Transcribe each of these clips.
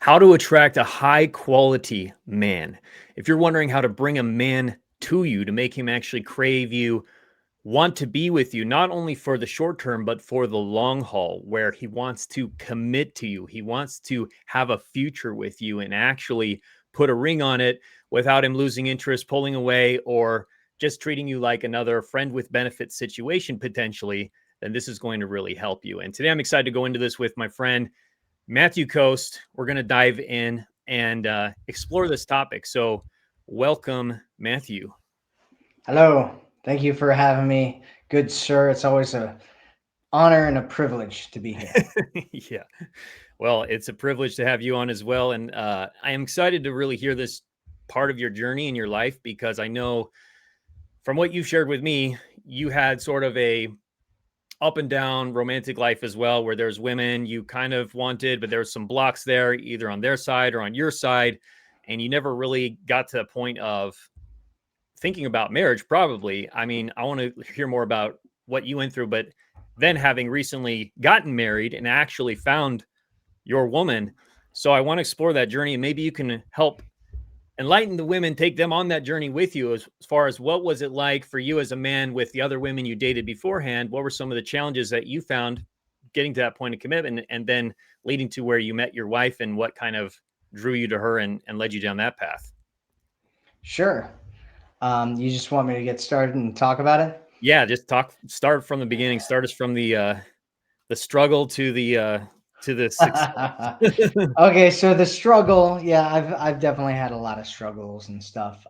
How to attract a high quality man. If you're wondering how to bring a man to you to make him actually crave you, want to be with you, not only for the short term, but for the long haul, where he wants to commit to you, he wants to have a future with you and actually put a ring on it without him losing interest, pulling away, or just treating you like another friend with benefits situation potentially, then this is going to really help you. And today I'm excited to go into this with my friend Matthew Coast. We're going to dive in and explore this topic. So, welcome, Matthew. Hello. Thank you for having me. Good sir. It's always a honor and a privilege to be here. Yeah. Well, it's a privilege to have you on as well. And I am excited to really hear this part of your journey in your life because I know from what you've shared with me, you had sort of a up and down romantic life as well, where there's women you kind of wanted, but there's some blocks there, either on their side or on your side. And you never really got to the point of thinking about marriage, probably. I mean, I want to hear more about what you went through, but then having recently gotten married and actually found your woman. So I want to explore that journey and maybe you can help enlighten the women, take them on that journey with you as far as what was it like for you as a man with the other women you dated beforehand? What were some of the challenges that you found getting to that point of commitment and then leading to where you met your wife and what kind of drew you to her and led you down that path? Sure. You just want me to get started and talk about it? Yeah, just start from the beginning, start us from the struggle to the success. Okay, so the struggle, yeah, I've definitely had a lot of struggles and stuff.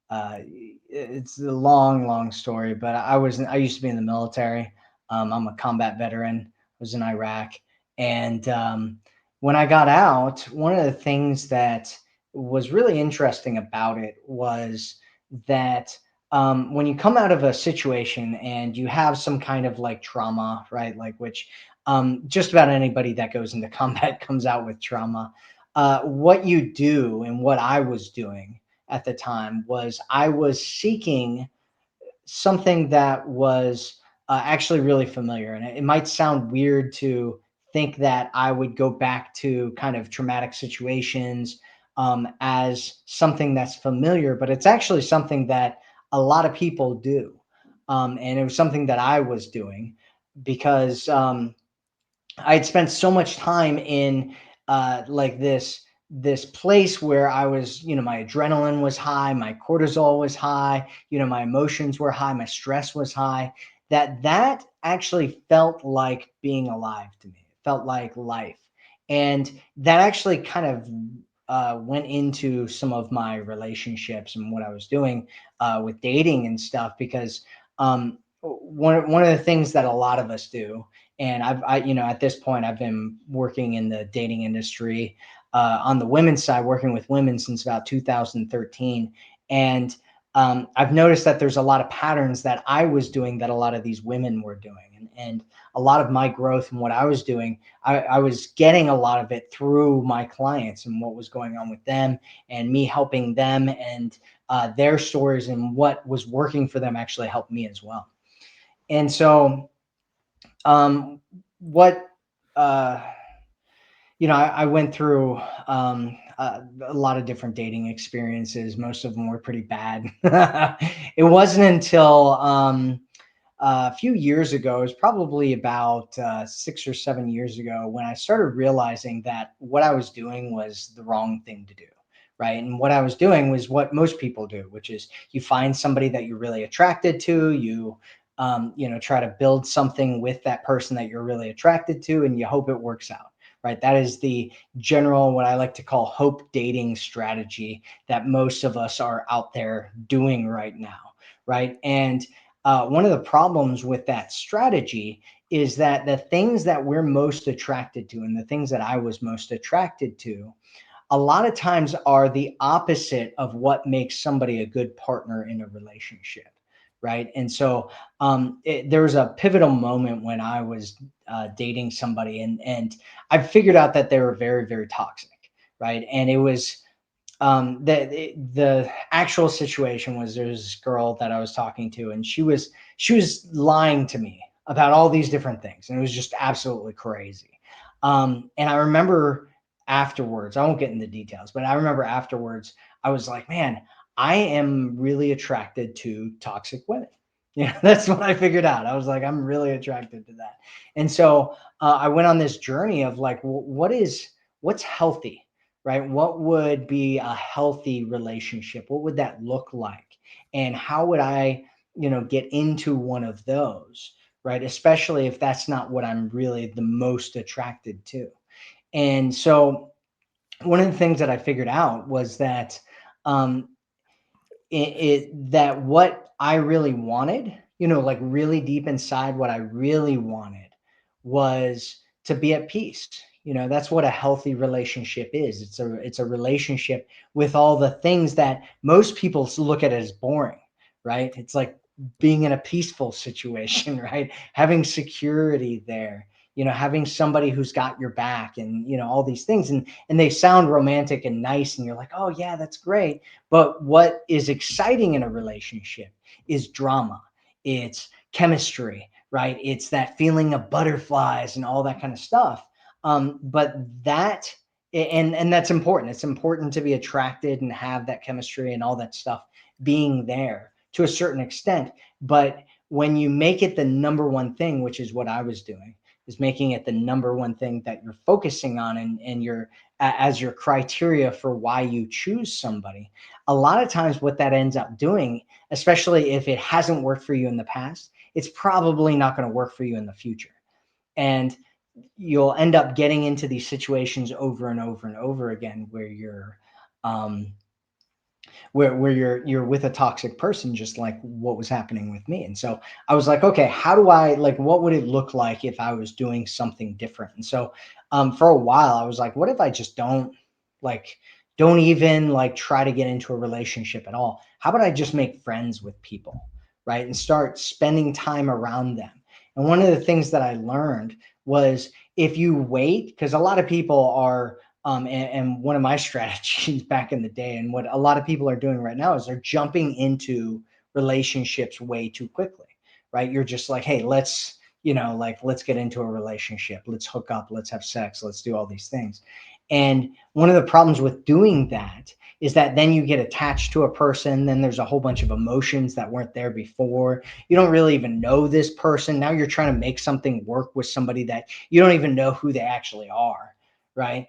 It's a long story, but I used to be in the military. I'm a combat veteran. I was in Iraq, and when I got out, one of the things that was really interesting about it was that when you come out of a situation and you have some kind of like trauma, right? Like which just about anybody that goes into combat comes out with trauma. What you do and what I was doing at the time was I was seeking something that was actually really familiar. And it might sound weird to think that I would go back to kind of traumatic situations as something that's familiar, but it's actually something that a lot of people do. And it was something that I was doing because I had spent so much time in like this place where I was, my adrenaline was high, my cortisol was high, my emotions were high, my stress was high, that actually felt like being alive to me. It felt like life. And that actually kind of went into some of my relationships and what I was doing with dating and stuff because one of the things that a lot of us do, and at this point I've been working in the dating industry on the women's side, working with women since about 2013, and I've noticed that there's a lot of patterns that I was doing that a lot of these women were doing, and a lot of my growth and what I was doing, I was getting a lot of it through my clients and what was going on with them, and me helping them, and their stories and what was working for them actually helped me as well. And so um, what uh, I went through a lot of different dating experiences. Most of them were pretty bad. It wasn't until a few years ago, it was probably about 6 or 7 years ago, when I started realizing that what I was doing was the wrong thing to do. Right. And what I was doing was what most people do, which is you find somebody that you're really attracted to, try to build something with that person that you're really attracted to, and you hope it works out. Right. That is the general, what I like to call hope dating strategy that most of us are out there doing right now. Right. And one of the problems with that strategy is that the things that we're most attracted to, and the things that I was most attracted to, a lot of times are the opposite of what makes somebody a good partner in a relationship. Right. And so there was a pivotal moment when I was dating somebody, and I figured out that they were very, very toxic. Right. And it was the actual situation was, there's this girl that I was talking to, and she was lying to me about all these different things, and it was just absolutely crazy. And I remember afterwards, I won't get into details, but I remember afterwards, I was like, man, I am really attracted to toxic women. Yeah, that's what I figured out. I was like, I'm really attracted to that. And so I went on this journey of like, what's healthy, right? What would be a healthy relationship? What would that look like? And how would I, get into one of those, right? Especially if that's not what I'm really the most attracted to. And so one of the things that I figured out was that um, that what I really wanted, like really deep inside, what I really wanted was to be at peace. That's what a healthy relationship is. It's a relationship with all the things that most people look at as boring, right? It's like being in a peaceful situation, right? Having security there, having somebody who's got your back, and all these things, and they sound romantic and nice, and you're like, oh yeah, that's great. But what is exciting in a relationship is drama. It's chemistry, right? It's that feeling of butterflies and all that kind of stuff. But that and that's important. It's important to be attracted and have that chemistry and all that stuff being there to a certain extent. But when you make it the number one thing, which is what I was doing, is making it the number one thing that you're focusing on, and you're as your criteria for why you choose somebody, a lot of times what that ends up doing, especially if it hasn't worked for you in the past, it's probably not going to work for you in the future. And you'll end up getting into these situations over and over and over again where um, you're with a toxic person, just like what was happening with me. And so I was like, okay, how do I, like, what would it look like if I was doing something different? And so for a while I was like, what if I just like don't even like try to get into a relationship at all? How about I just make friends with people, right, and start spending time around them? And one of the things that I learned was, if you wait, because a lot of people are and one of my strategies back in the day, and what a lot of people are doing right now, is they're jumping into relationships way too quickly, right? You're just like, hey, let's get into a relationship, let's hook up, let's have sex, let's do all these things. And one of the problems with doing that is that then you get attached to a person, then there's a whole bunch of emotions that weren't there before. You don't really even know this person. Now you're trying to make something work with somebody that you don't even know who they actually are, right?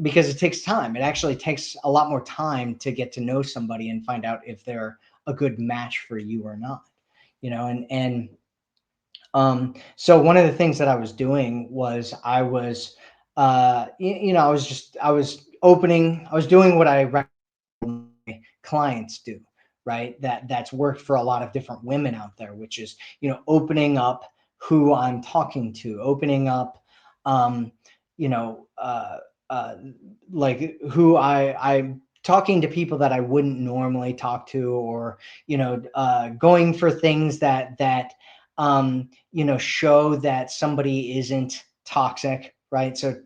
Because it takes time. It actually takes a lot more time to get to know somebody and find out if they're a good match for you or not. So one of the things that I was doing was I was, I was doing what I recommend my clients do, right? That's worked for a lot of different women out there, which is, opening up who I'm talking to, opening up, um, you know, uh, uh, like who I'm talking to, people that I wouldn't normally talk to, or going for things show that somebody isn't toxic, right? So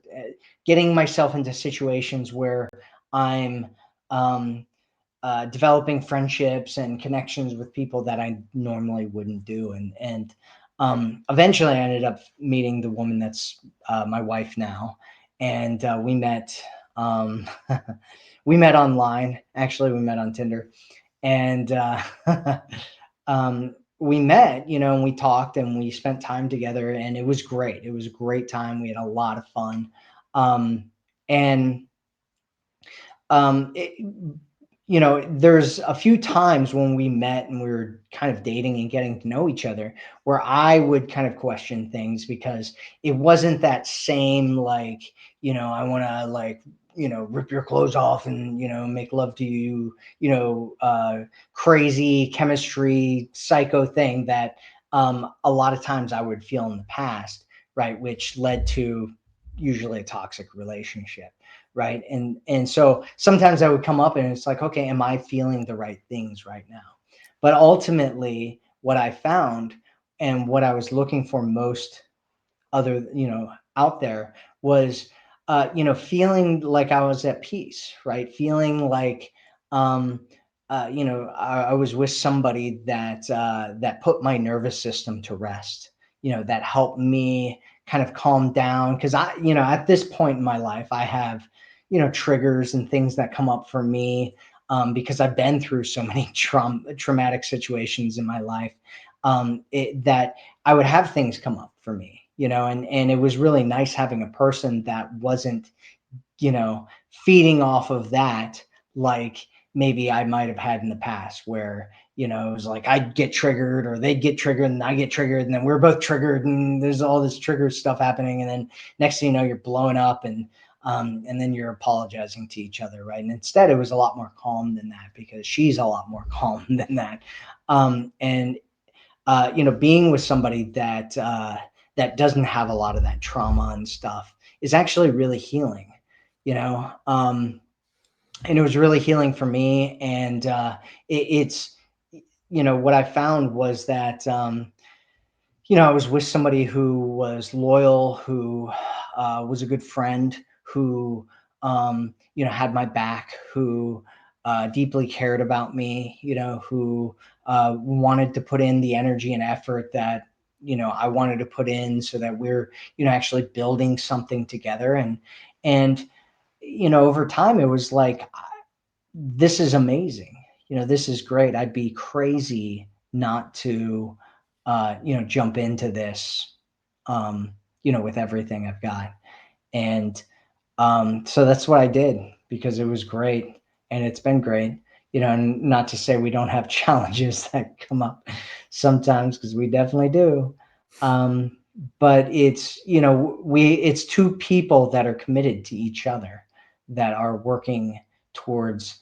getting myself into situations where I'm um, developing friendships and connections with people that I normally wouldn't do. And eventually I ended up meeting the woman that's my wife now. And we met, um, we met online. Actually, we met on Tinder. And we met, and we talked and we spent time together, and it was great. It was a great time. We had a lot of fun. And it, there's a few times when we met and we were kind of dating and getting to know each other, where I would kind of question things, because it wasn't that same, like, I want to, like, rip your clothes off and, make love to you, crazy chemistry, psycho thing that a lot of times I would feel in the past, right? Which led to usually a toxic relationship, right? And so sometimes I would come up and it's like, okay, am I feeling the right things right now? But ultimately what I found, and what I was looking for most other, out there, was feeling like I was at peace, right? Feeling like I was with somebody that put my nervous system to rest, that helped me kind of calmed down. Because at this point in my life, I have, triggers and things that come up for me, because I've been through so many traumatic situations in my life, that I would have things come up for me, and it was really nice having a person that wasn't, feeding off of that, like maybe I might have had in the past, where, it was like I'd get triggered or they'd get triggered and I get triggered, and then we're both triggered and there's all this trigger stuff happening. And then next thing you know, you're blowing up, and then you're apologizing to each other. Right. And instead, it was a lot more calm than that, because she's a lot more calm than that. And being with somebody that doesn't have a lot of that trauma and stuff is actually really healing, and it was really healing for me. And it's, what I found was that, I was with somebody who was loyal, who was a good friend, who, had my back, who deeply cared about me, who wanted to put in the energy and effort that, I wanted to put in, so that we're, actually building something together. And, over time, it was like, this is amazing. This is great. I'd be crazy not to, jump into this, with everything I've got. And so that's what I did, because it was great, and it's been great. And not to say we don't have challenges that come up sometimes, because we definitely do. Um, but it's, it's two people that are committed to each other, that are working towards,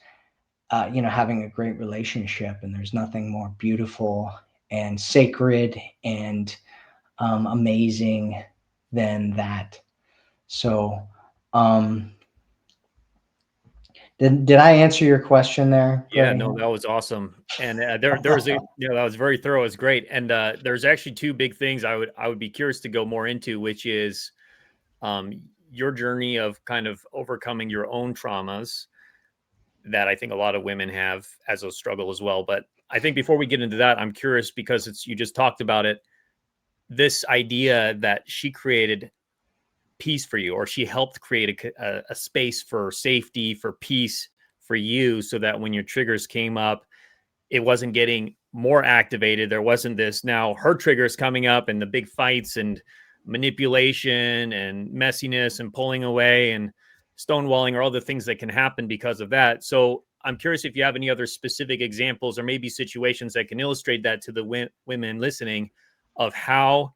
having a great relationship. And there's nothing more beautiful and sacred and amazing than that. So, um, did I answer your question there, Yeah, Brody? no, that was awesome. And there was that was very thorough. It was great. And there's actually two big things I would be curious to go more into, which is um, your journey of kind of overcoming your own traumas that I think a lot of women have as a struggle as well. But I think before we get into that, I'm curious, because it's you just talked about it, this idea that she created peace for you, or she helped create a space for safety, for peace for you, so that when your triggers came up, it wasn't getting more activated. There wasn't this now her triggers coming up and the big fights and manipulation and messiness and pulling away and stonewalling, or all the things that can happen because of that. So I'm curious if you have any other specific examples or maybe situations that can illustrate that to the women listening, of how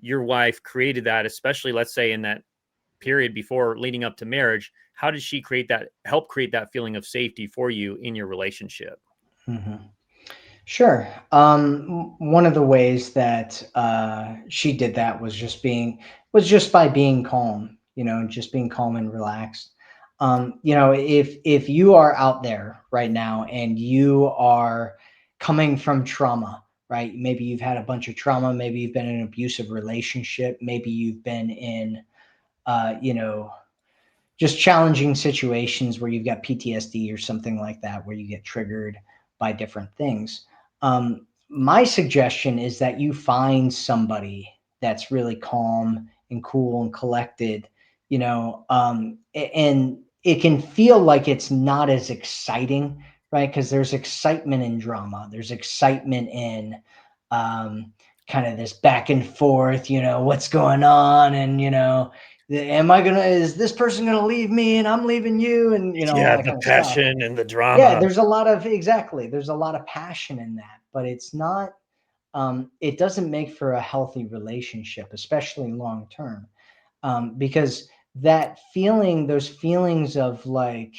your wife created that, especially let's say in that period before leading up to marriage. How did she help create that feeling of safety for you in your relationship? Hmm. Sure. One of the ways that she did that was just by being calm, just being calm and relaxed. If you are out there right now and you are coming from trauma, right? Maybe you've had a bunch of trauma. Maybe you've been in an abusive relationship. Maybe you've been in, uh, you know, just challenging situations where you've got PTSD or something like that, where you get triggered by different things. My suggestion is that you find somebody that's really calm and cool and collected, and it can feel like it's not as exciting, right? Because there's excitement in drama, there's excitement in, um, kind of this back and forth, what's going on, and is this person going to leave me and I'm leaving you, and all Yeah, that the kind of stuff. passion and the Yeah, drama. there's a lot of passion in that, but it's not, it doesn't make for a healthy relationship, especially long term, because those feelings of like,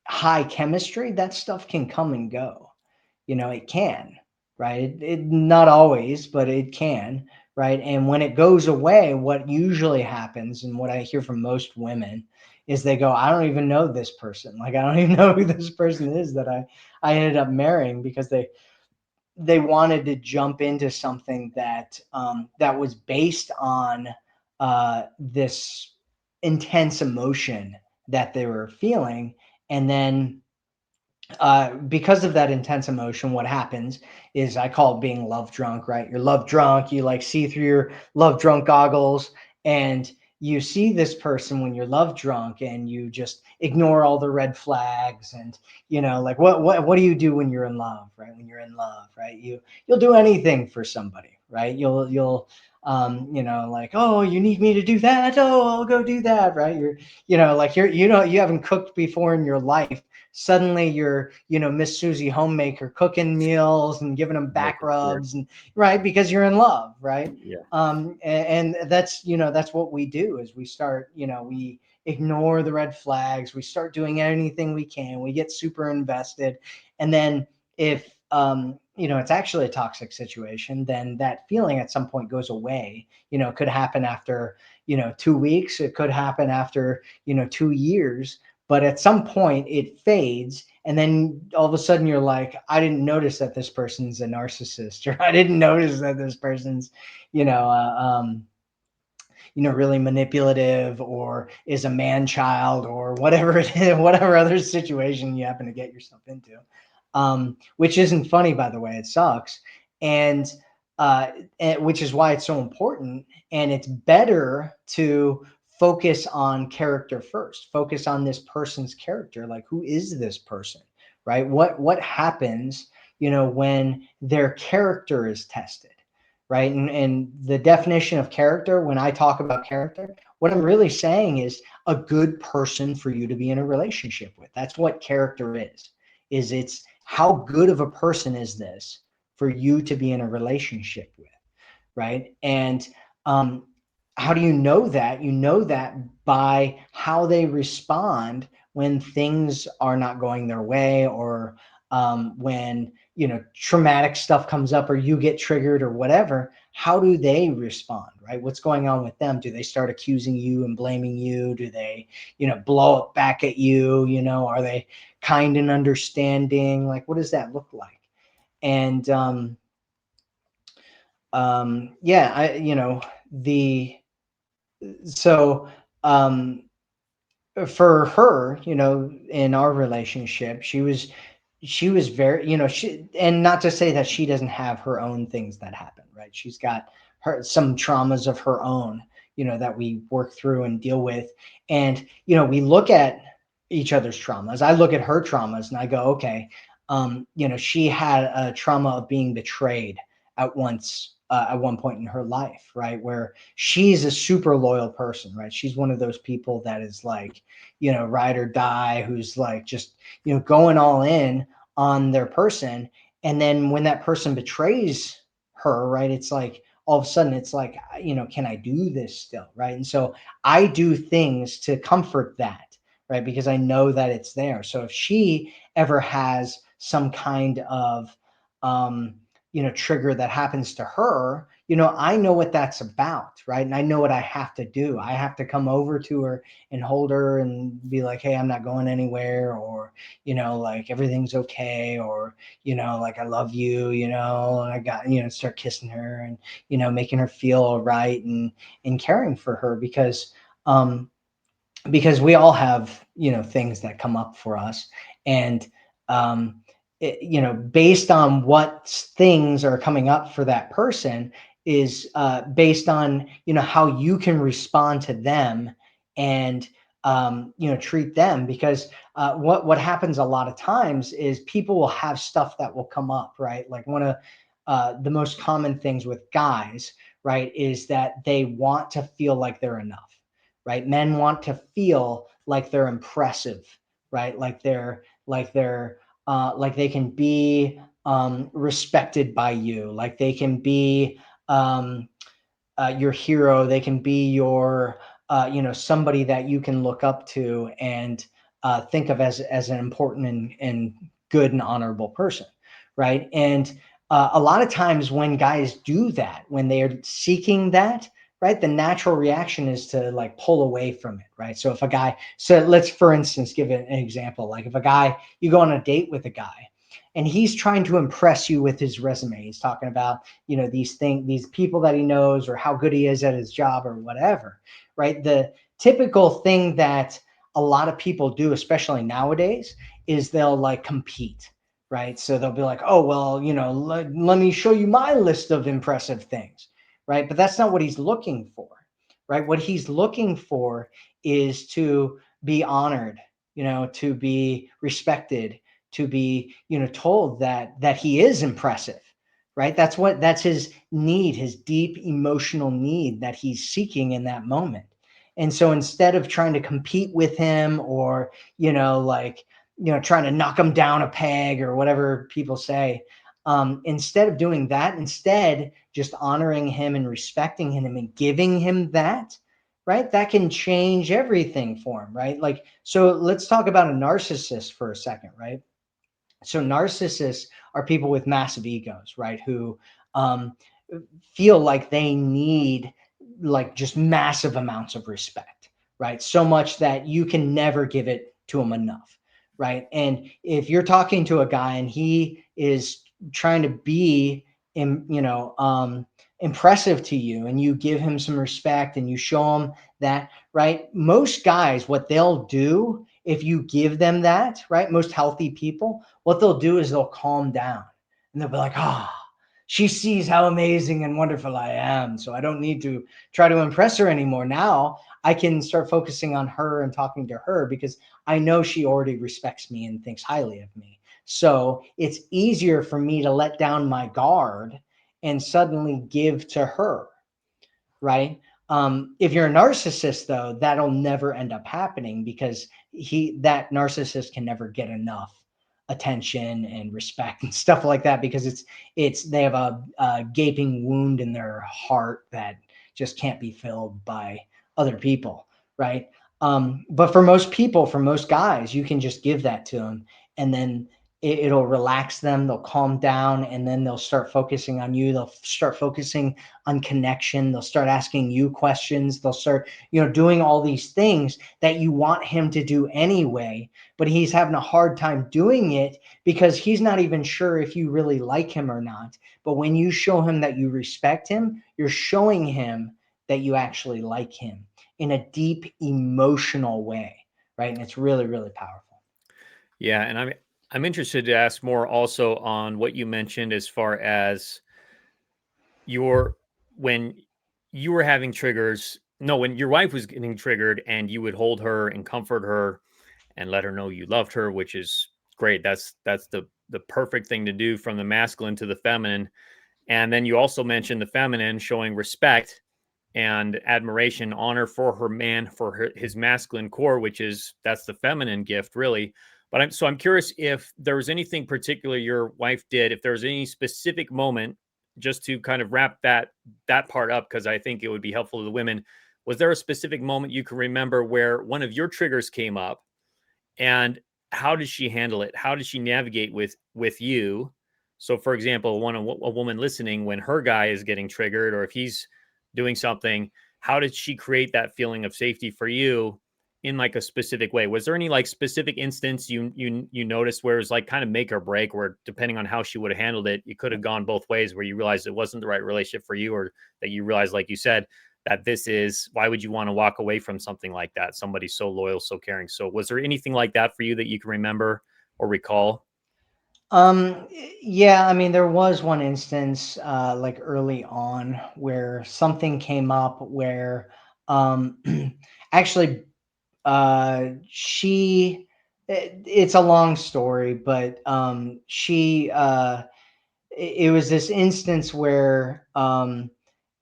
high chemistry, that stuff can come and go. It can, right? It not always, but it can, right? And when it goes away, what usually happens, and what I hear from most women, is they go, I don't even know this person. Like, I don't even know who this person is that I ended up marrying, because they wanted to jump into something that was based on this intense emotion that they were feeling, and then because of that intense emotion, what happens is I call it being love drunk, right? You're love drunk, you like see through your love drunk goggles, and you see this person when you're love drunk and you just ignore all the red flags. And like what do you do when you're in love, right? When you're in love, right? You'll do anything for somebody, right? You'll like, oh, you need me to do that, oh, I'll go do that, right? Like you haven't cooked before in your life. Suddenly you're Miss Susie homemaker cooking meals and giving them Make back it work. rubs, and right, because you're in love, right? Yeah. And that's what we do is we start, we ignore the red flags, we start doing anything we can, we get super invested. And then if it's actually a toxic situation, then that feeling at some point goes away. It could happen after 2 weeks, it could happen after 2 years, but at some point it fades, and then all of a sudden you're like, I didn't notice that this person's a narcissist, or I didn't notice that this person's you know uh, um, really manipulative, or is a man child, or whatever it is, whatever other situation you happen to get yourself into, which isn't funny, by the way. It sucks. And uh, and which is why it's so important, and it's better to focus on character first. Focus on this person's character. Like, who is this person, right? What happens when their character is tested, right? And the definition of character, when I talk about character, what I'm really saying is a good person for you to be in a relationship with. That's what character is it's how good of a person is this for you to be in a relationship with, right? And um, how do you know that? You know that by how they respond when things are not going their way, or when traumatic stuff comes up, or you get triggered, or whatever. How do they respond, right? What's going on with them? Do they start accusing you and blaming you? Do they blow it back at you? Are they kind and understanding? Like, what does that look like? And yeah, I the so um for her, in our relationship, she was very, and not to say that she doesn't have her own things that happen, right? She's got some traumas of her own, that we work through and deal with. And we look at each other's traumas. I look at her traumas and I go, okay, she had a trauma of being betrayed at one point in her life, right? Where she's a super loyal person, right? She's one of those people that is like, ride or die, who's like just, going all in on their person. And then when that person betrays her, right, it's like all of a sudden it's like, can I do this still, right? And so I do things to comfort that, right? Because I know that it's there. So if she ever has some kind of trigger that happens to her, I know what that's about, right? And I know what I have to do. I have to come over to her and hold her and be like, hey, I'm not going anywhere, or like everything's okay, or like I love you, and I got, start kissing her, and making her feel all right, and caring for her, because we all have things that come up for us. And um based on what things are coming up for that person is based on how you can respond to them, and treat them. Because what happens a lot of times is people will have stuff that will come up, right? Like, one of the most common things with guys, right, is that they want to feel like they're enough, right? Men want to feel like they're impressive, right? Like they can be respected by you, like they can be um, your hero, they can be your somebody that you can look up to, and think of as an important and good and honorable person, right? And a lot of times when guys do that, when they are seeking that, right, the natural reaction is to like pull away from it, right? So if a guy, so let's for instance give an example. Like, if a guy, you go on a date with a guy and he's trying to impress you with his resume, he's talking about these people that he knows, or how good he is at his job, or whatever, right? The typical thing that a lot of people do, especially nowadays, is they'll like compete, right? So they'll be like, oh, well, let me show you my list of impressive things, right? But that's not what he's looking for, right? What he's looking for is to be honored, to be respected, to be, told that he is impressive, right? That's his need, his deep emotional need that he's seeking in that moment. And so instead of trying to compete with him, or, like, trying to knock him down a peg or whatever people say, instead of doing that, instead just honoring him and respecting him and giving him that, right? That can change everything for him, right? Like, so let's talk about a narcissist for a second, right? So narcissists are people with massive egos, right? Who um, feel like they need like just massive amounts of respect, right? So much that you can never give it to them enough, right? And if you're talking to a guy and he is trying to be, impressive to you, and you give him some respect and you show him that, right? Most guys, what they'll do if you give them that, right? Most healthy people, what they'll do is they'll calm down and they'll be like, she sees how amazing and wonderful I am. So I don't need to try to impress her anymore. Now I can start focusing on her and talking to her because I know she already respects me and thinks highly of me. So it's easier for me to let down my guard and suddenly give to her, right? If you're a narcissist, though, that'll never end up happening because that narcissist can never get enough attention and respect and stuff like that, because they have a gaping wound in their heart that just can't be filled by other people, right? But for most people, for most guys, you can just give that to them, and then it'll relax them, they'll calm down, and then they'll start focusing on you, they'll start focusing on connection, they'll start asking you questions, they'll start, doing all these things that you want him to do anyway, but he's having a hard time doing it because he's not even sure if you really like him or not. But when you show him that you respect him, you're showing him that you actually like him in a deep emotional way, right? And it's really, really powerful. Yeah, and I'm interested to ask more also on what you mentioned as far as your when you were having triggers. No, when your wife was getting triggered and you would hold her and comfort her and let her know you loved her, which is great. That's the perfect thing to do, from the masculine to the feminine. And then you also mentioned the feminine showing respect and admiration, honor for her man, for his masculine core, which is that's the feminine gift, really. But I'm curious if there was anything particular your wife did, if there was any specific moment, just to kind of wrap that part up, because I think it would be helpful to the women. Was there a specific moment you can remember where one of your triggers came up, and how did she handle it? How did she navigate with you? So, for example, a woman listening, when her guy is getting triggered, or if he's doing something, how did she create that feeling of safety for you in like a specific way? Was there any like specific instance you noticed where it was like kind of make or break, where depending on how she would have handled it, you could have gone both ways, where you realized it wasn't the right relationship for you, or that you realized, like you said, that this is, why would you want to walk away from something like that? Somebody so loyal, so caring. So was there anything like that for you that you can remember or recall? Yeah, I mean, there was one instance, like early on, where something came up where, um, actually, it's a long story, but it was this instance where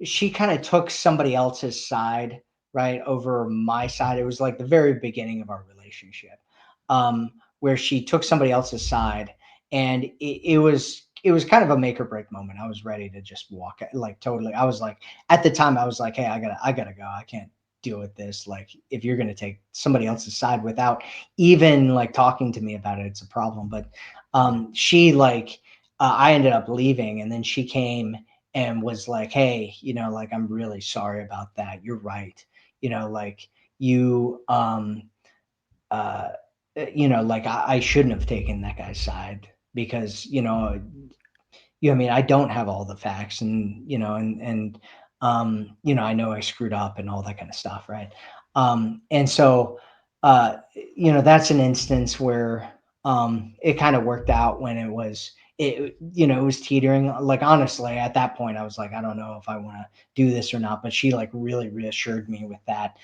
she kind of took somebody else's side, right, over my side. It was like the very beginning of our relationship, where she took somebody else's side, and it was kind of a make or break moment. I was ready to just walk, like totally. I was like, at the time, I was like, hey, I gotta go. I can't deal with this. Like, if you're gonna take somebody else's side without even like talking to me about it, it's a problem. But she like I ended up leaving, and then she came and was like, "Hey, like, I'm really sorry about that. You're right. Like, you, uh, like, I shouldn't have taken that guy's side because, I mean, I don't have all the facts, and, I know I screwed up and all that kind of stuff, right? And so, that's an instance where it kind of worked out when it was teetering. Like, honestly, at that point I was like, I don't know if I want to do this or not, but she like really reassured me with that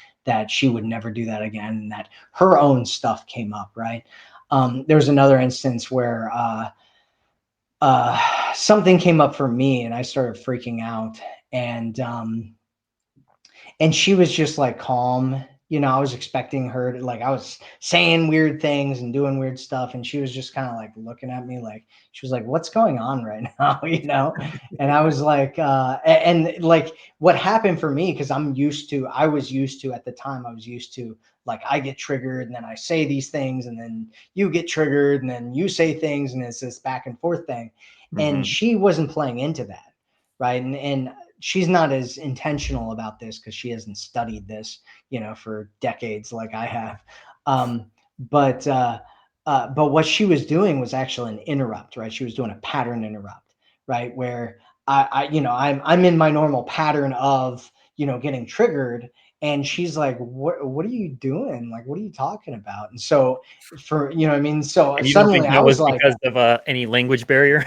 she would never do that again, and that her own stuff came up, right? There was another instance where something came up for me and I started freaking out, and she was just like calm. I was expecting her to, like, I was saying weird things and doing weird stuff, and she was just kind of like looking at me, like, she was like, what's going on right now? And I was like, like, what happened for me, because I was used to, at the time, I was used to, like, I get triggered and then I say these things, and then you get triggered and then you say things, and it's this back and forth thing. And Mm-hmm. she wasn't playing into that, right? And she's not as intentional about this because she hasn't studied this, for decades like I have. Um, but but what she was doing was actually an interrupt, right? She was doing a pattern interrupt, right? Where I'm in my normal pattern of, getting triggered, and she's like, what are you doing? Like, what are you talking about? And so, for what I mean, so And you don't suddenly think I that was was like, because of any language barrier?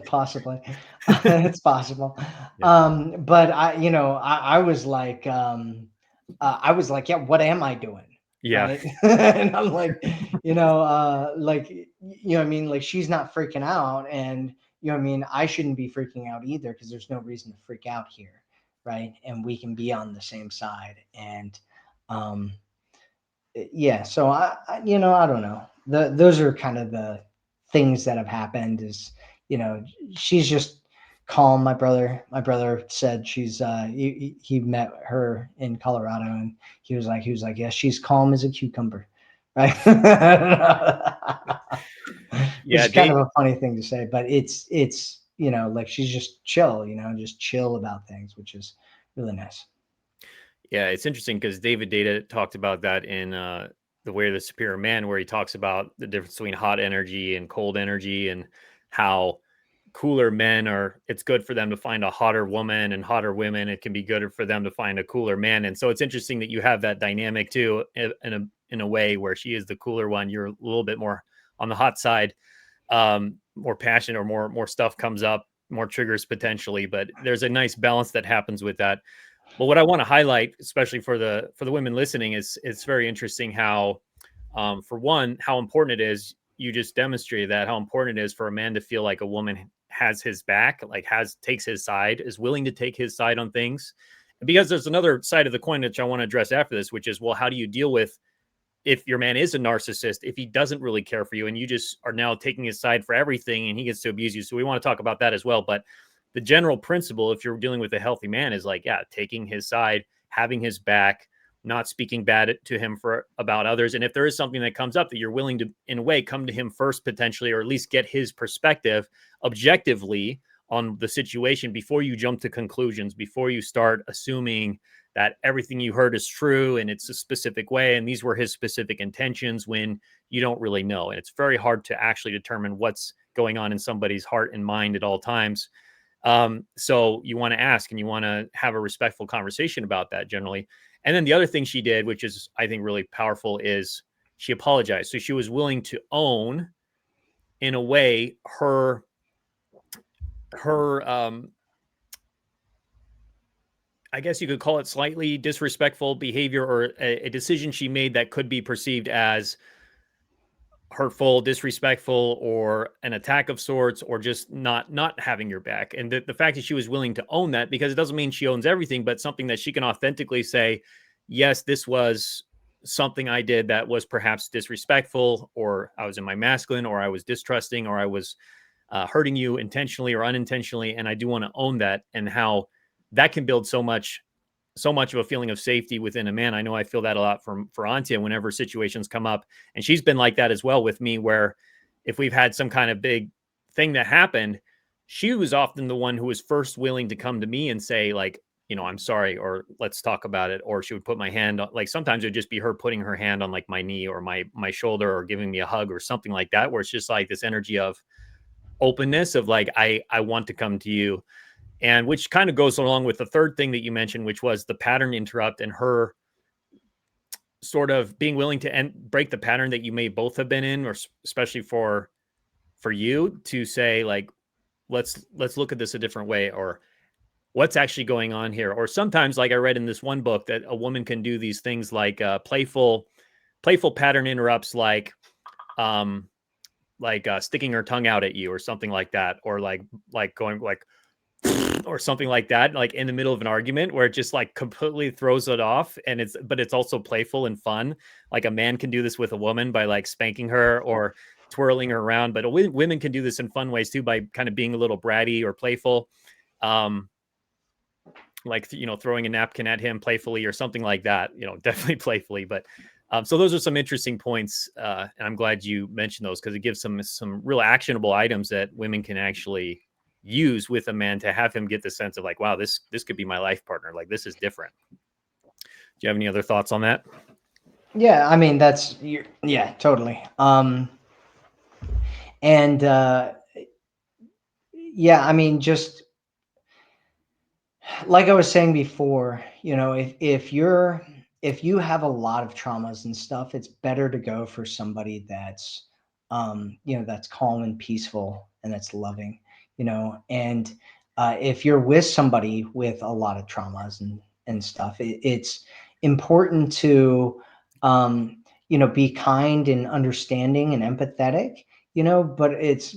possibly. It's possible. Yeah. But I was like, yeah, what am I doing? Yeah. Right. And I'm like, like, what I mean? Like, she's not freaking out. And, what I mean? I shouldn't be freaking out either, because there's no reason to freak out here. Right. And we can be on the same side. And, um, yeah, so I don't know, those are kind of the things that have happened. Is, she's just calm. My brother said she's he met her in Colorado, and he was like, yeah, she's calm as a cucumber, right? Which Yeah, is kind of a funny thing to say, but it's like, she's just chill, just chill about things, which is really nice. yeah, it's interesting because David Data talked about that in The Way of the Superior Man, where he talks about the difference between hot energy and cold energy, and how cooler men are, it's good for them to find a hotter woman, and hotter women, it can be good for them to find a cooler man. And so it's interesting that you have that dynamic too, in a way where she is the cooler one, you're a little bit more on the hot side, more passion, or more stuff comes up, more triggers potentially, but there's a nice balance that happens with that. But what I want to highlight, especially for the women listening, is it's very interesting how, for one, how important it is. You just demonstrated that, how important it is for a man to feel like a woman has his back, like takes his side, is willing to take his side on things. Because there's another side of the coin which I want to address after this, which is, well, how do you deal with, if your man is a narcissist, if he doesn't really care for you and you just are now taking his side for everything and he gets to abuse you? So we want to talk about that as well. But the general principle, if you're dealing with a healthy man, is like, yeah, taking his side, having his back, not speaking bad to him about others. And if there is something that comes up, that you're willing to, in a way, come to him first potentially, or at least get his perspective objectively on the situation before you jump to conclusions, before you start assuming that everything you heard is true and it's a specific way and these were his specific intentions, when you don't really know. And it's very hard to actually determine what's going on in somebody's heart and mind at all times. So you want to ask, and you want to have a respectful conversation about that generally. And then the other thing she did, which is, I think, really powerful, is she apologized. So she was willing to own, in a way, her I guess you could call it slightly disrespectful behavior, or a decision she made that could be perceived as hurtful, disrespectful, or an attack of sorts, or just not having your back. And the fact that she was willing to own that, because it doesn't mean she owns everything, but something that she can authentically say, yes, this was something I did that was perhaps disrespectful, or I was in my masculine, or I was distrusting, or I was hurting you intentionally or unintentionally, and I do want to own that. And how that can build so much of a feeling of safety within a man. I know I feel that a lot for Antia whenever situations come up. And she's been like that as well with me, where if we've had some kind of big thing that happened, she was often the one who was first willing to come to me and say, like, I'm sorry, or let's talk about it. Or she would put my hand on, like, sometimes it would just be her putting her hand on, like, my knee or my shoulder, or giving me a hug or something like that, where it's just like this energy of openness, of like, I want to come to you. And which kind of goes along with the third thing that you mentioned, which was the pattern interrupt, and her sort of being willing to break the pattern that you may both have been in, or especially for you to say like, let's look at this a different way, or what's actually going on here. Or sometimes, like I read in this one book, that a woman can do these things like playful pattern interrupts, sticking her tongue out at you or something like that, or like going like or something like that, like in the middle of an argument, where it just like completely throws it off. And it's also playful and fun. Like a man can do this with a woman by like spanking her or twirling her around, but women can do this in fun ways too, by kind of being a little bratty or playful. um like, throwing a napkin at him playfully or something like that, definitely playfully. But so those are some interesting points, and I'm glad you mentioned those, because it gives some real actionable items that women can actually use with a man to have him get the sense of like, wow, this could be my life partner. Like, this is different. Do you have any other thoughts on that? Yeah, I mean yeah, totally. And yeah, I mean, just like I was saying before, if you have a lot of traumas and stuff, it's better to go for somebody that's that's calm and peaceful and that's loving, and if you're with somebody with a lot of traumas and stuff, it's important to be kind and understanding and empathetic, but it's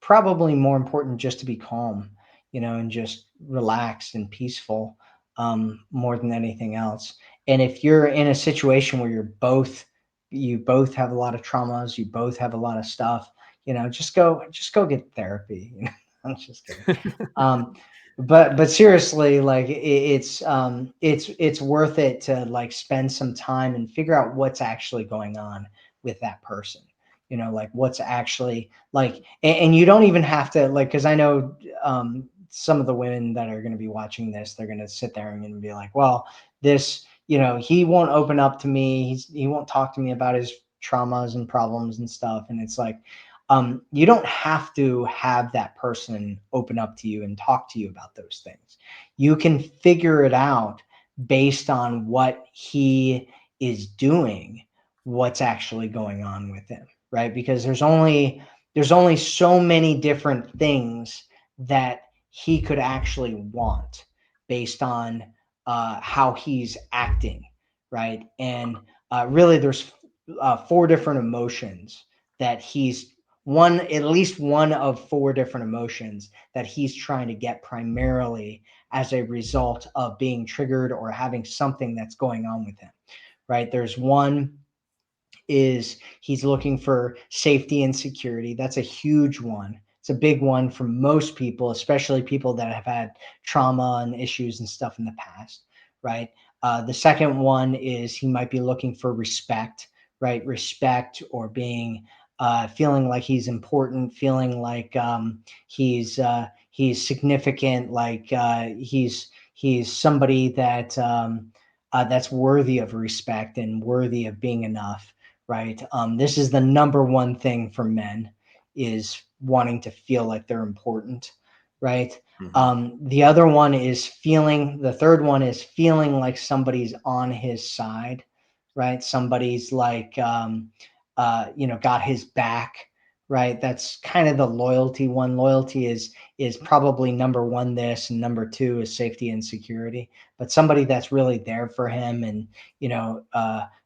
probably more important just to be calm, and just relaxed and peaceful, more than anything else. And if you're in a situation where you both have a lot of traumas, you both have a lot of stuff, just go get therapy. I'm just kidding. Um, but seriously, like it's worth it to like spend some time and figure out what's actually going on with that person. Like what's actually like, and you don't even have to like, because I know some of the women that are going to be watching this, they're going to sit there and be like, well, this, he won't open up to me. He won't talk to me about his traumas and problems and stuff. And it's like, you don't have to have that person open up to you and talk to you about those things. You can figure it out based on what he is doing, what's actually going on with him, right? Because there's only so many different things that he could actually want based on how he's acting, right? And really, there's four different emotions that he's at least one of four different emotions that he's trying to get primarily as a result of being triggered or having something that's going on with him, right? There's one is he's looking for safety and security. That's a huge one. It's a big one for most people, especially people that have had trauma and issues and stuff in the past, right? The second one is he might be looking for respect, right? Respect or being feeling like he's important, feeling like he's significant, like he's somebody that that's worthy of respect and worthy of being enough, right? This is the number one thing for men, is wanting to feel like they're important, right? Mm-hmm. The third one is feeling like somebody's on his side, right? Somebody's like, got his back, right? That's kind of the loyalty one. Loyalty is probably number one this, and number two is safety and security. But somebody that's really there for him, and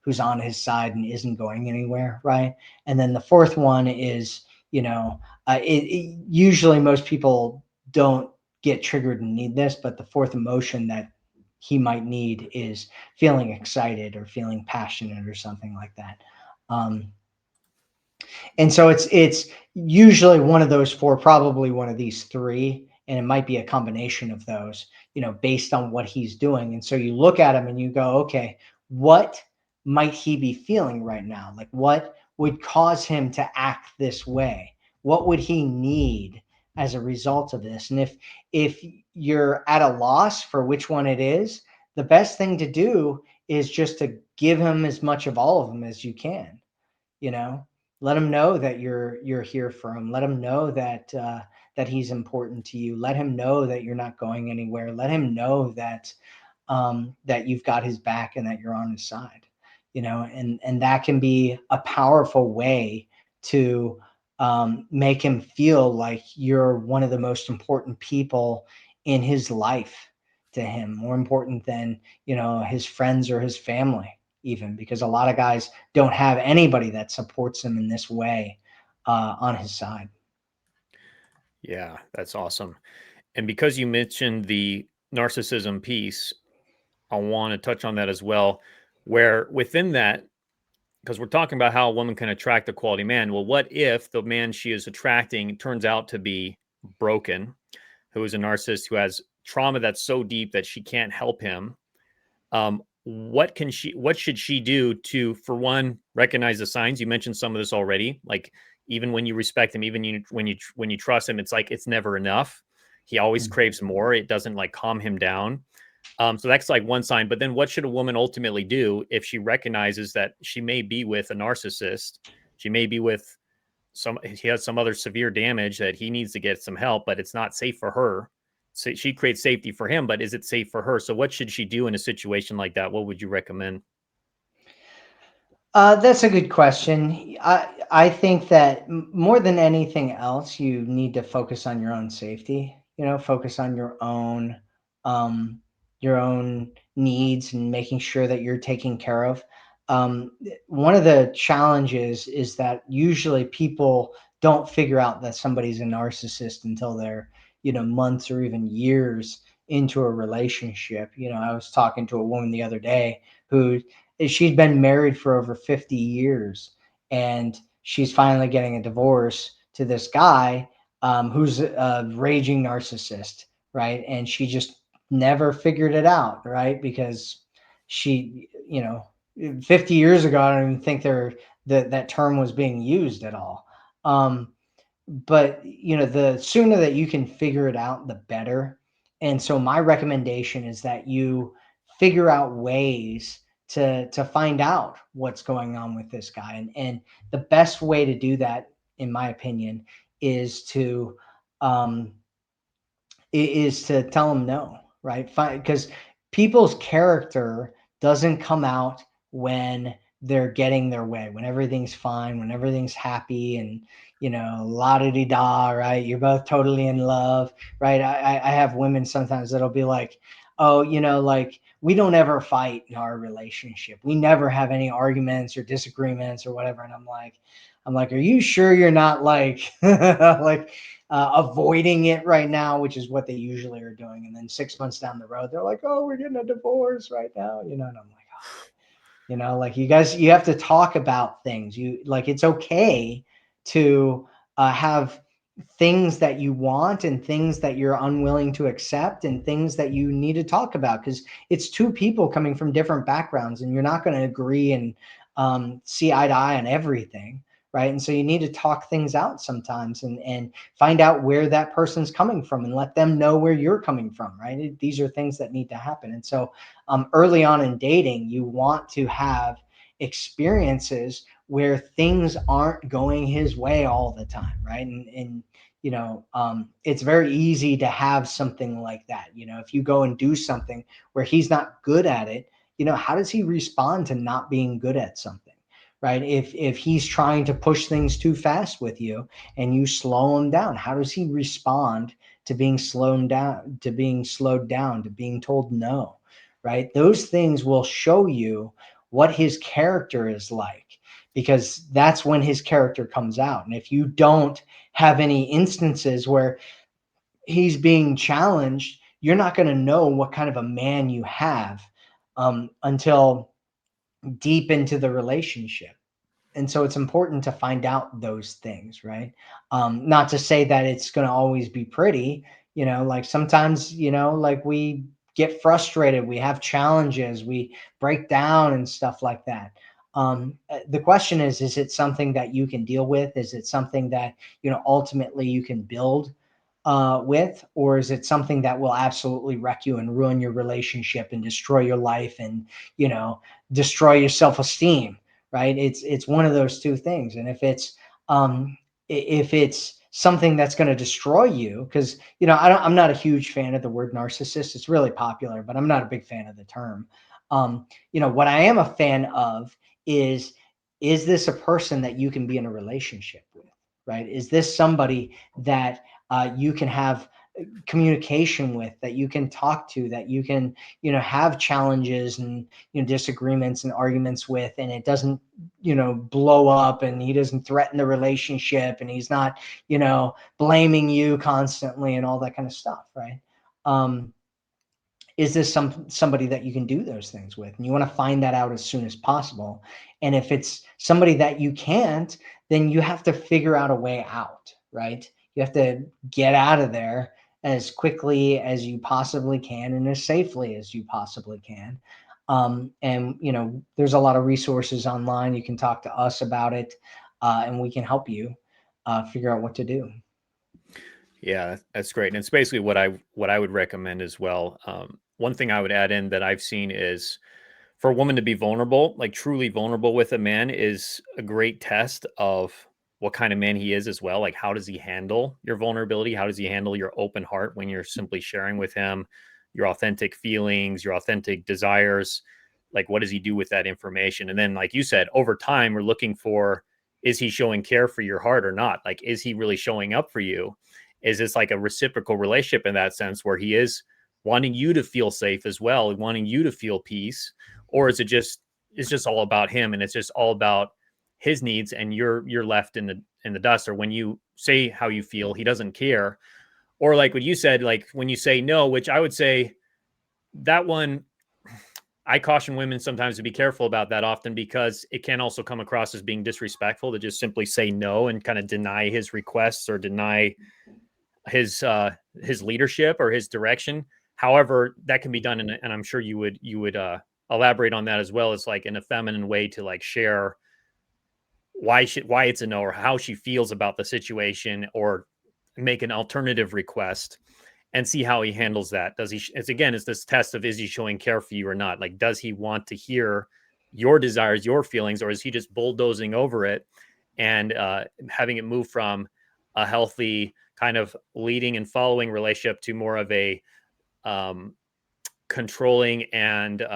who's on his side and isn't going anywhere, right? And then the fourth one is, usually most people don't get triggered and need this, but the fourth emotion that he might need is feeling excited or feeling passionate or something like that. Um, and so it's usually one of those four, probably one of these three, and it might be a combination of those, based on what he's doing. And so you look at him and you go, okay, what might he be feeling right now? Like, what would cause him to act this way? What would he need as a result of this? And if you're at a loss for which one it is, the best thing to do is just to give him as much of all of them as you can, you know let him know that you're here for him. Let him know that that he's important to you. Let him know that you're not going anywhere. Let him know that that you've got his back and that you're on his side. and that can be a powerful way to make him feel like you're one of the most important people in his life to him, more important than his friends or his family, even, because a lot of guys don't have anybody that supports them in this way on his side. Yeah, that's awesome. And because you mentioned the narcissism piece, I want to touch on that as well, where within that, because we're talking about how a woman can attract a quality man. Well, what if the man she is attracting turns out to be broken, who is a narcissist, who has trauma that's so deep that she can't help him? What should she do to, for one, recognize the signs? You mentioned some of this already. Like, even when you respect him, even when you trust him, it's like it's never enough. He always Mm. craves more. It doesn't like calm him down. So that's like one sign. But then what should a woman ultimately do if she recognizes that she may be with a narcissist? She may be with he has some other severe damage that he needs to get some help, but it's not safe for her. So she creates safety for him, but is it safe for her? So what should she do in a situation like that? What would you recommend? That's a good question. I think that more than anything else, you need to focus on your own safety. Focus on um, your own needs and making sure that you're taken care of. One of the challenges is that usually people don't figure out that somebody's a narcissist until they're months or even years into a relationship. I was talking to a woman the other day who is she'd been married for over 50 years, and she's finally getting a divorce to this guy who's a raging narcissist, right? And she just never figured it out, right? Because she, 50 years ago, I don't even think that term was being used at all. Um, but the sooner that you can figure it out, the better. And so my recommendation is that you figure out ways to find out what's going on with this guy, and the best way to do that, in my opinion, is to um, tell them no, right? Because people's character doesn't come out when they're getting their way, when everything's fine, when everything's happy, and la di da, right? You're both totally in love, right? I have women sometimes that'll be like, oh, like, we don't ever fight in our relationship. We never have any arguments or disagreements or whatever. And I'm like, are you sure you're not like like avoiding it right now, which is what they usually are doing. And then 6 months down the road, they're like, oh, we're getting a divorce right now, and I'm like, oh, like, you guys, you have to talk about things. It's okay to have things that you want and things that you're unwilling to accept and things that you need to talk about, because it's two people coming from different backgrounds and you're not going to agree and see eye to eye on everything, right? And so you need to talk things out sometimes, and find out where that person's coming from and let them know where you're coming from, right? These are things that need to happen. And so early on in dating, you want to have experiences where things aren't going his way all the time, right? And it's very easy to have something like that. If you go and do something where he's not good at it, how does he respond to not being good at something? Right? If he's trying to push things too fast with you and you slow him down, how does he respond to being slowed down, to being told no? Right? Those things will show you what his character is like, because that's when his character comes out. And if you don't have any instances where he's being challenged, you're not going to know what kind of a man you have until deep into the relationship. And so it's important to find out those things, right? Not to say that it's going to always be pretty. Like, sometimes, like, we get frustrated, we have challenges, we break down and stuff like that. The question is it something that you can deal with? Is it something that ultimately you can build with, or is it something that will absolutely wreck you and ruin your relationship and destroy your life and you know destroy your self-esteem? Right? It's one of those two things. And if it's something that's going to destroy you, because I'm not a huge fan of the word narcissist. It's really popular, but I'm not a big fan of the term. What I am a fan of is is this a person that you can be in a relationship with, right? Is this somebody that you can have communication with, that you can talk to, that you can have challenges and disagreements and arguments with, and it doesn't blow up, and he doesn't threaten the relationship, and he's not blaming you constantly and all that kind of stuff, right? um, is this somebody that you can do those things with? And you want to find that out as soon as possible. And if it's somebody that you can't, then you have to figure out a way out, right? You have to get out of there as quickly as you possibly can and as safely as you possibly can. And there's a lot of resources online. You can talk to us about it, and we can help you figure out what to do. Yeah, that's great. And it's basically what I would recommend as well. One thing I would add in that I've seen is for a woman to be vulnerable, like truly vulnerable with a man, is a great test of what kind of man he is as well. Like, how does he handle your vulnerability? How does he handle your open heart when you're simply sharing with him your authentic feelings, your authentic desires? Like, what does he do with that information? And then, like you said, over time, we're looking for, is he showing care for your heart or not? Like, is he really showing up for you? Is this like a reciprocal relationship in that sense where he is wanting you to feel safe as well, wanting you to feel peace? Or is it just, it's just all about him and it's just all about his needs, and you're left in the dust? Or when you say how you feel, he doesn't care? Or like what you said, like when you say no, which I would say that one, I caution women sometimes to be careful about that often, because it can also come across as being disrespectful to just simply say no and kind of deny his requests or deny his leadership or his direction. However, that can be done, and I'm sure you would elaborate on that as well, as like in a feminine way to like share why it's a no, or how she feels about the situation, or make an alternative request and see how he handles that. Does he? It's again, it's this test of, is he showing care for you or not? Like, does he want to hear your desires, your feelings, or is he just bulldozing over it and having it move from a healthy kind of leading and following relationship to more of a um, controlling and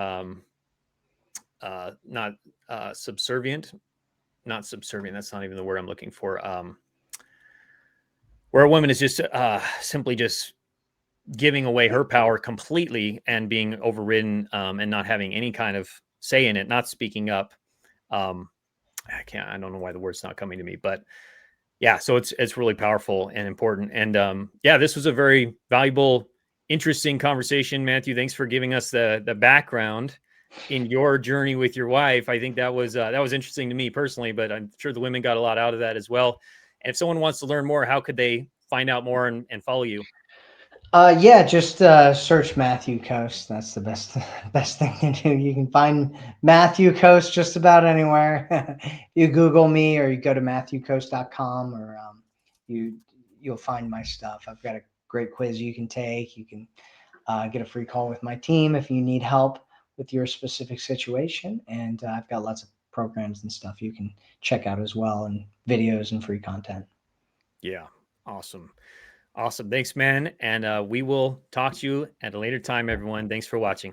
not subservient? Not subservient. That's not even the word I'm looking for. Where a woman is just simply just giving away her power completely and being overridden, and not having any kind of say in it, not speaking up. Um, I don't know why the word's not coming to me, but yeah, so it's really powerful and important. And yeah, this was a very valuable, interesting conversation, Matthew. Thanks for giving us the background in your journey with your wife. I think that was interesting to me personally, but I'm sure the women got a lot out of that as well. And if someone wants to learn more, how could they find out more and follow you? Yeah, just search Matthew Coast. That's the best best thing to do. You can find Matthew Coast just about anywhere. You Google me, or you go to matthewcoast.com, or you you'll find my stuff. I've got a great quiz you can take. You can get a free call with my team if you need help with your specific situation, and I've got lots of programs and stuff you can check out as well, and videos and free content. Yeah, awesome. Awesome. Thanks, man. And we will talk to you at a later time, everyone. Thanks for watching.